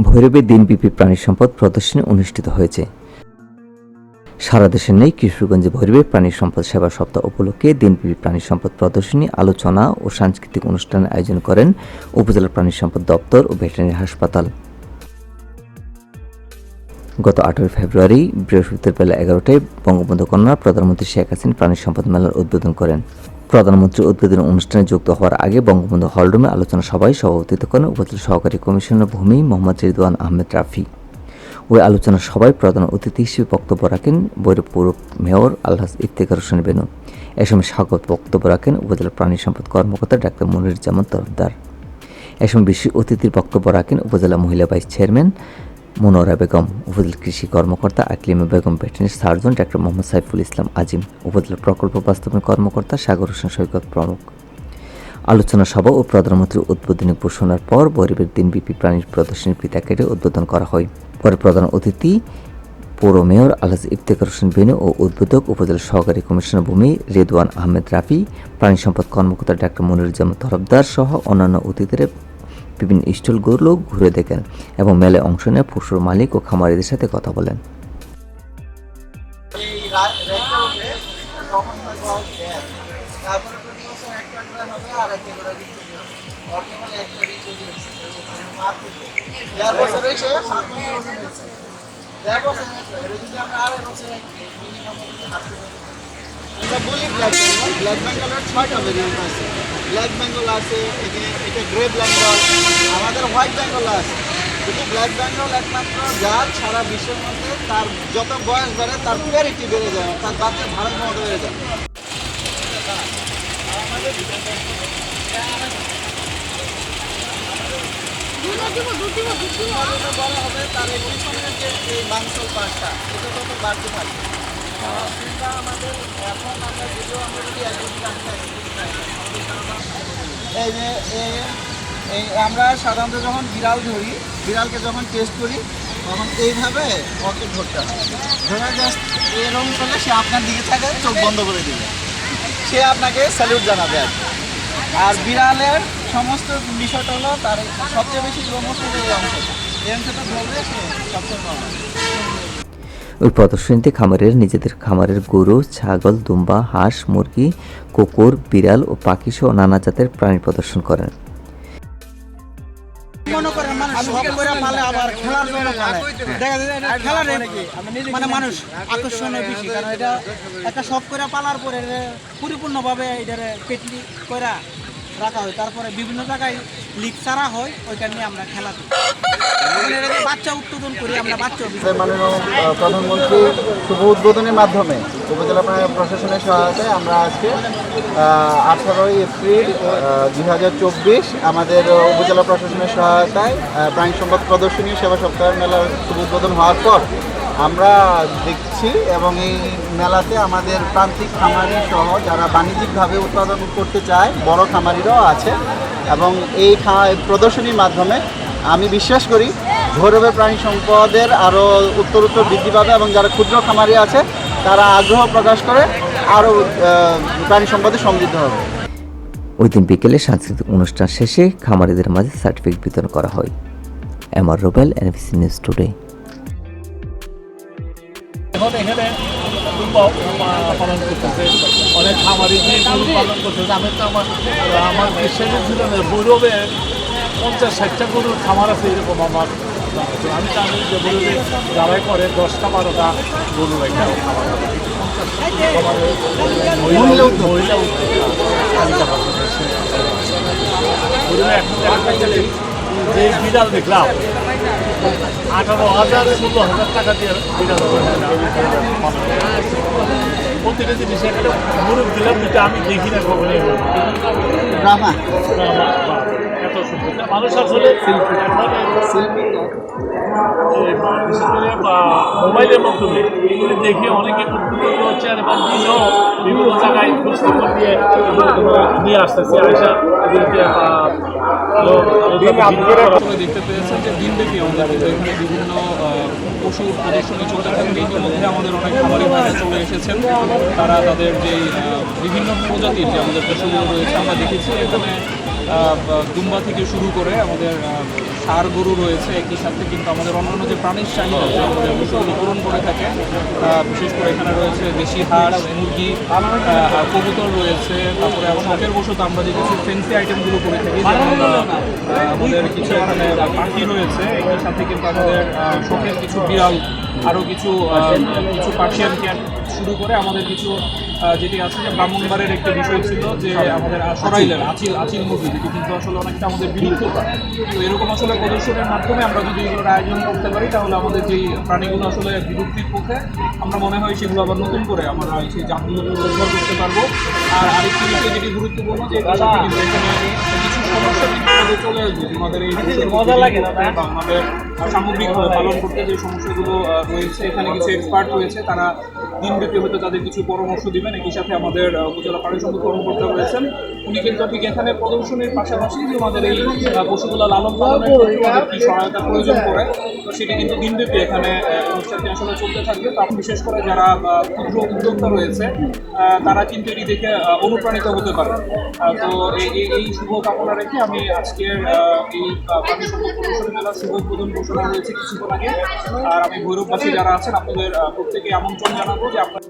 ভৈরবে দিনব্যাপী প্রাণী সম্পদ প্রদর্শনী অনুষ্ঠিত হয়েছে। সারা দেশের নেই কিশোরগঞ্জে ভৈরবে প্রাণী সম্পদ সেবা সপ্তাহ উপলক্ষে দিনব্যাপী প্রাণী সম্পদ প্রদর্শনী, আলোচনা ও সাংস্কৃতিক অনুষ্ঠানের আয়োজন করেন উপজেলা প্রাণী সম্পদ দপ্তর ও ভেটেরিনারি হাসপাতাল। গত 18 ফেব্রুয়ারি বৃহস্পতিবার বেলা 11টায় বঙ্গবন্ধু কন্যা প্রধানমন্ত্রী শেখ হাসিনা প্রাণী সম্পদ মেলার উদ্বোধন করেন। প্রধানমন্ত্রীর উদ্বোধন অনুষ্ঠানে যুক্ত হওয়ার আগে বঙ্গবন্ধু হলরুমে আলোচনা সভায় সভাপতিত্ব করেন উপজেলা সহকারী কমিশনার ভূমি মোহাম্মদ রিদওয়ান আহমেদ রাফি। ওই আলোচনা সভায় প্রধান অতিথি হিসেবে বক্তব্য রাখেন ভৈরব পৌর মেয়র আলহাজ ইফতেখার হোসেন বেনু। এ সময় স্বাগত বক্তব্য রাখেন উপজেলা প্রাণী সম্পদ কর্মকর্তা ডাক্তার মনিরুজ্জামান তরফদার। এ সময় বিশেষ অতিথির বক্তব্য রাখেন উপজেলা মহিলা ভাইস চেয়ারম্যান মনোয়ারা বেগম, উপজেলা কৃষি কর্মকর্তা Aklima Begum, veterinary surgeon doctor Mohammad Saiful Islam Azim, উপজেলা প্রকল্প বাস্তবায়ন কর্মকর্তা সাগর হোসেন সৈকত প্রমুখ। আলোচনা সভা ও প্রধানমন্ত্রীর উদ্বোধনী ঘোষণার পর ভৈরবের দিনব্যাপী প্রাণীর প্রদর্শনীর ফিতা কেটে উদ্বোধন করা হয়। পরে প্রধান অতিথি পৌর মেয়র আলহাজ ইফতেখার হোসেন বেনু ও উদ্বোধক উপজেলা সহকারী কমিশনার ভূমি রিদওয়ান আহমেদ রাফি, প্রাণী সম্পদ কর্মকর্তা ডাক্তার মনিরুজ্জামান তরফদার সহ অন্যান্য অতিথিরা বিভিন্ন স্টলগুলো ঘুরে দেখেন এবং মেলায় অংশ নেওয়া পশুর মালিক ও খামারিদের সাথে কথা বলেন। ব্ল্যাক বেঙ্গলের 6টা ভেরিয়েন্ট আছে। ব্ল্যাক বেঙ্গল আছে, এটা গ্রে বেঙ্গল, আমাদের হোয়াইট বেঙ্গল আছে। কিন্তু ব্ল্যাক বেঙ্গল একমাত্র জাত সারা বিশ্বের মধ্যে তার যত বয়স বাড়ে তার প্যারিটি বেড়ে যায়, তার বাচ্চার ধারণ ক্ষমতা বেড়ে যায়। বড় হবে তার এই পিছনের যে এই মাংসল পাশটা এটা তত বাড়তে থাকবে। আমাদের এখন আমরা ভিডিও আমরা যদি এই যে এই আমরা সাধারণত যখন বিড়াল ধরি, বিড়ালকে যখন টেস্ট করি তখন এইভাবে ওকে ধরতে হয়। ধরে জাস্ট এরকম করলে সে আপনার দিকে থাকে, চোখ বন্ধ করে দিবে, সে আপনাকে স্যালিউট জানাবে আর কি। আর বিড়ালের সমস্ত বিষয়টা হলো তার সবচেয়ে বেশি লোমহর্ষক এই অংশটা ধরলে সে সবচেয়ে ভালো। ওই প্রদর্শনীতে খামারের নিজেদের খামারের গরু, ছাগল, দুম্বা, হাঁস, মুরগি, কুকুর, বিড়াল ও পাখি সহ নানা জাতের প্রাণী প্রদর্শন করেন। মনে করেন মানুষ সব করে পালে আবার খেলার জন্য পালে, দেখা যায় এটা খেলার মানে মানুষ আকর্ষণীয় বেশি, কারণ এটা একটা শখ করে পালার পরে পরিপূর্ণভাবে এটার পেটলি করে রাখা হয়, তারপরে বিভিন্ন জায়গায় লিগ ছাড়া হয়, ওইখান নিয়ে আমরা খেলা করি, বাচ্চা উৎপাদন করি আমরা। বাচ্চা মাননীয় প্রধানমন্ত্রী শুভ উদ্বোধনের মাধ্যমে উপজেলা প্রশাসনের সহায়তায় আমরা আজকে 18 এপ্রিল 2024 আমাদের উপজেলা প্রশাসনের সহায়তায় প্রাণী সম্পদ প্রদর্শনী সেবা সপ্তাহের মেলার শুভ উদ্বোধন হওয়ার পর আমরা দেখছি এবং এই মেলাতে আমাদের প্রান্তিক খামারি সহ যারা বাণিজ্যিকভাবে উৎপাদন করতে চায় বড় খামারিরাও আছে এবং এই প্রদর্শনীর মাধ্যমে আমি বিশ্বাস করি ভৈরবের প্রাণী সম্পদের আরও উত্তরোত্তর বৃদ্ধি পাবে এবং যারা ক্ষুদ্র খামারি আছে তারা আগ্রহ প্রকাশ করে আরও প্রাণী সম্পদে সমৃদ্ধ হবে। ওই দিন বিকেলে সাংস্কৃতিক অনুষ্ঠান শেষে খামারিদের মাঝে সার্টিফিকেট বিতরণ করা হয়। MR Rubel, NBC news today. এখন এখানে পালন করতেছে অনেক খামারি যে গরু পালন করতেছে। আমি তো আমার বিশ্বাসের ছিল না ভৈরবে 50-60টা গরুর খামার আছে এরকম আমার। আমি জানি যে ভৈরবে যারাই করে 10টা-12টা গরুর একটা খামার মহিলা ভৈরবে এখন গেলে যে বিড়াল দেখলাম 18,000-16,000 টাকা দিয়ে বিড়াল প্রতিটা জিনিস একটা মুরগ দিলাম, যেটা আমি দেখি না কখনো। এত সুন্দর মানুষ আসলে বিশেষ করে মোবাইলের মাধ্যমে এগুলি দেখে অনেকে উদ্বুদ্ধ হচ্ছে আর এবার দিনও বিভিন্ন জায়গায় খোঁজখবর দিয়ে নিয়ে আসতেছে আয়সা এগুলিকে দেখতে পেয়েছেন যে দিনব্যাপী আমাদের এখানে বিভিন্ন পশু প্রদর্শনী চলতে থাকে। এর মধ্যে আমাদের অনেক খামারি ভাইরা চলে এসেছেন, তারা তাদের যেই বিভিন্ন প্রজাতির যে আমাদের পশুগুলো রয়েছে আমরা দেখেছি এখানে দুম্বা থেকে শুরু করে আমাদের ষাঁড় গরু রয়েছে, একই সাথে কিন্তু আমাদের অন্যান্য যে প্রাণীর চাহিদা যে আমাদের পশুগুলো পূরণ করে থাকে, বিশেষ করে এখানে রয়েছে দেশি হাঁস, মুরগি, কবুতর রয়েছে, তারপরে শখের বশত আমরা যে কিছু ফেন্সি আইটেমগুলো করে থাকি, যেমন আমাদের কিছু এখানে পাখি রয়েছে, একই সাথে কিন্তু আমাদের শখের কিছু বিড়াল, আরও কিছু পার্সিয়ান ক্যাট শুরু করে আমাদের কিছু যেটি আছে যে ব্রাহ্মণবাড়ির একটা বিষয় ছিল যে আমাদের সরাইলের আচিল মুরগি, যেটি কিন্তু আসলে অনেকটা আমাদের বিলুপ্ত পায়। তো এরকম আসলে প্রদর্শনের মাধ্যমে আমরা যদি এগুলোর আয়োজন করতে পারি, তাহলে আমাদের যেই প্রাণীগুলো আসলে বিলুপ্তির পথে, আমরা মনে হয় সেগুলো আবার নতুন করে আমরা সেই জাতগুলোকে উদ্ধার করতে পারবো। আর আরেকটি বিষয় যেটি গুরুত্বপূর্ণ, যে কিন্তু এখানে কিছু সমস্যা কিন্তু চলে আসবে আমাদের এই মজা লাগে না বা আমাদের সামগ্রিকভাবে পালন করতে যে সমস্যাগুলো রয়েছে। এখানে কিছু এক্সপার্ট রয়েছে, তারা দিনব্যাপী হয়তো তাদের কিছু পরামর্শ দিবেন। একই সাথে আমাদের উপজেলা প্রাণী সম্পদ কর্মকর্তা রয়েছেন, উনি কিন্তু ঠিক এখানে প্রদর্শনীর পাশাপাশি যে আমাদের এই পশুগুলো লালন পালনের ক্ষেত্রে আমাদের কী সহায়তা প্রয়োজন পড়ে, তো সেটি কিন্তু দিনব্যাপী এখানে অনুষ্ঠানটি আসলে চলতে থাকবে। তো বিশেষ করে যারা ক্ষুদ্র উদ্যোক্তা রয়েছে, তারা কিন্তু এটি দেখে অনুপ্রাণিত হতে পারে। তো এই শুভ কামনা রেখে আমি আজকের এই প্রাণী সম্পদ প্রদর্শনী মেলার শুভ উদ্বোধন ঘোষণা হয়েছে কিছুক্ষণ আগে। আর আমি ভৈরববাসী যারা আছেন, আপনাদের প্রত্যেকে আমন্ত্রণ জানাবো যে আপনার